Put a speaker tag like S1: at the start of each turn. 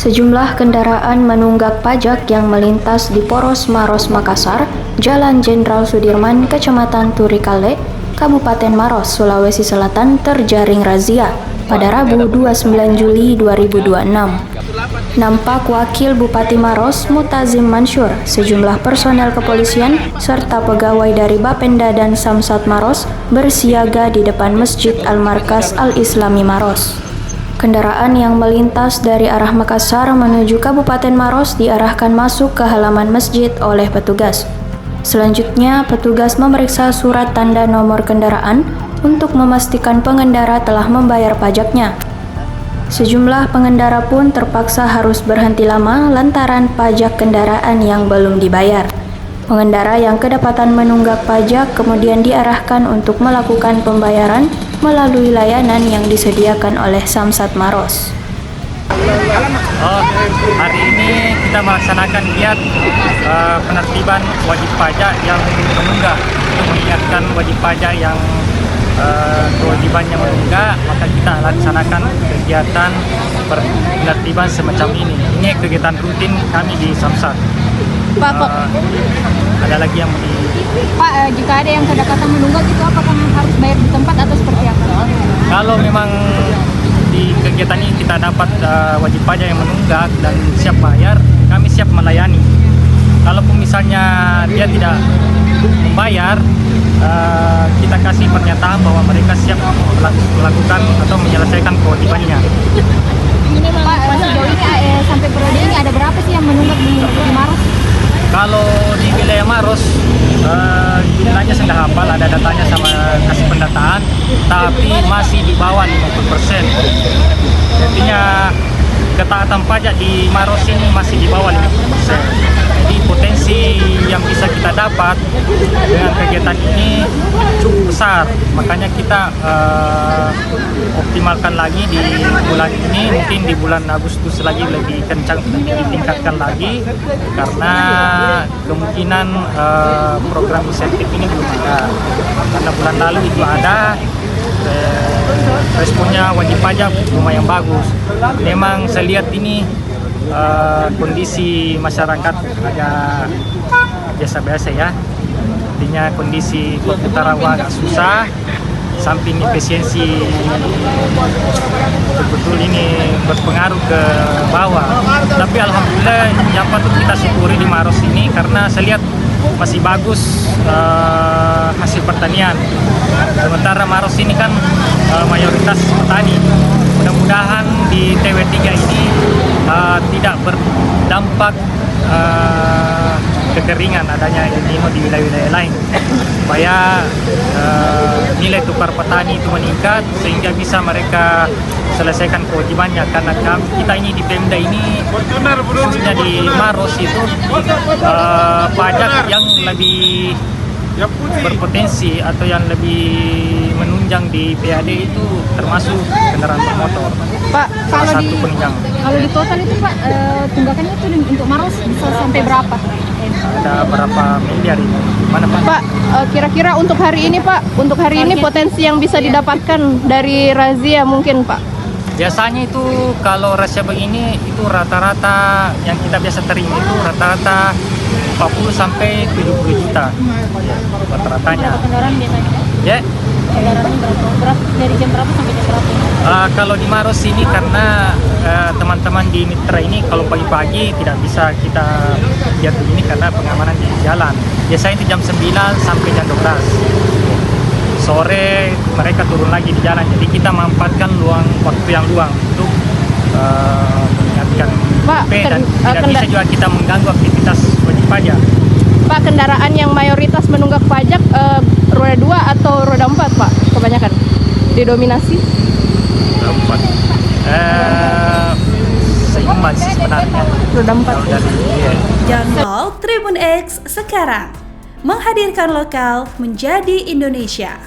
S1: Sejumlah kendaraan menunggak pajak yang melintas di Poros Maros Makassar, Jalan Jenderal Sudirman, Kecamatan Turikale, Kabupaten Maros, Sulawesi Selatan terjaring razia pada Rabu 29 Juli 2026. Nampak Wakil Bupati Maros, Mutazim Mansur, sejumlah personel kepolisian, serta pegawai dari Bapenda dan Samsat Maros bersiaga di depan Masjid Al-Markas Al-Islami Maros. Kendaraan yang melintas dari arah Makassar menuju Kabupaten Maros diarahkan masuk ke halaman masjid oleh petugas. Selanjutnya, petugas memeriksa surat tanda nomor kendaraan untuk memastikan pengendara telah membayar pajaknya. Sejumlah pengendara pun terpaksa harus berhenti lama lantaran pajak kendaraan yang belum dibayar. Pengendara yang kedapatan menunggak pajak kemudian diarahkan untuk melakukan pembayaran melalui layanan yang disediakan oleh Samsat Maros.
S2: Hari ini kita melaksanakan giat penertiban wajib pajak yang menunggak untuk mengingatkan wajib pajak yang kewajibannya menunggak, maka kita laksanakan kegiatan penertiban semacam ini. Ini kegiatan rutin kami di Samsat.
S3: Pak,
S2: ada lagi yang
S3: Pak, jika ada yang kedapatan menunggak itu apakah harus bayar di tempat atau seperti apa?
S2: Kalau memang di kegiatan ini kita dapat wajib pajak yang menunggak dan siap bayar, kami siap melayani. Kalaupun misalnya dia tidak membayar, kita kasih pernyataan bahwa mereka siap melakukan atau menyelesaikan kewajibannya.
S3: Pak, sejauh ini sampai periode ini ada berapa sih yang menunggak di Maros?
S2: Kalau di wilayah Maros, jumlahnya saya nggak hafal, ada datanya sama kasih pendataan, tapi masih di bawah 50%. Artinya ketaatan pajak di Maros ini masih di bawah 50%. Jadi potensi yang bisa kita dapat dengan kegiatan ini cukup besar. Makanya kita optimalkan lagi di bulan ini, mungkin di bulan Agustus lagi lebih kencang, ditingkatkan lagi, karena kemungkinan program insentif ini belum ada. Karena bulan lalu itu ada, responnya wajib pajak lumayan bagus. Memang saya lihat ini kondisi masyarakat agak biasa-biasa ya. Artinya kondisi Kota Rawa agak susah, samping efisiensi betul-betul ini berpengaruh ke bawah. Tapi alhamdulillah yang patut kita syukuri di Maros ini karena saya lihat masih bagus hasil pertanian. Sementara Maros ini kan mayoritas petani. Mudah-mudahan di TW3 ini tidak berdampak kekeringan adanya El Nino di wilayah-wilayah lain, supaya nilai tukar petani itu meningkat sehingga bisa mereka selesaikan kewajibannya. Karena kita ini di Pemda ini, khususnya di Maros itu pajak yang lebih berpotensi atau yang lebih menunjang di PAD itu termasuk kendaraan bermotor.
S3: Pak, kalau di total itu Pak, tunggakannya itu untuk Maros bisa sampai berapa?
S2: Ada berapa miliar ini? Mana Pak?
S3: Pak, kira-kira untuk hari ini Pak, untuk hari ini potensi yang bisa didapatkan dari razia mungkin Pak?
S2: Biasanya itu kalau razia begini itu rata-rata yang kita biasa terima itu rata-rata 40 sampai 70 juta rata-ratanya.
S3: Kendaraan biasanya?
S2: Ya.
S3: Kendaraannya berapa? Dari jam berapa sampai jam berapa?
S2: Kalau di Maros ini karena teman-teman di Mitra ini kalau pagi-pagi tidak bisa kita lihat begini karena pengamanan di jalan. Biasanya itu jam 9 sampai jam 12. Sore mereka turun lagi di jalan. Jadi kita memanfaatkan waktu yang luang untuk mengingatkan P dan tidak bisa juga kita mengganggu aktivitas wajib pajak.
S3: Pak, kendaraan yang mayoritas menunggak pajak roda 2 atau roda 4 Pak kebanyakan didominasi?
S2: Roda 4. Seimbang sih sebenarnya.
S3: Roda 4.
S4: Download Tribun X sekarang. Menghadirkan lokal menjadi Indonesia.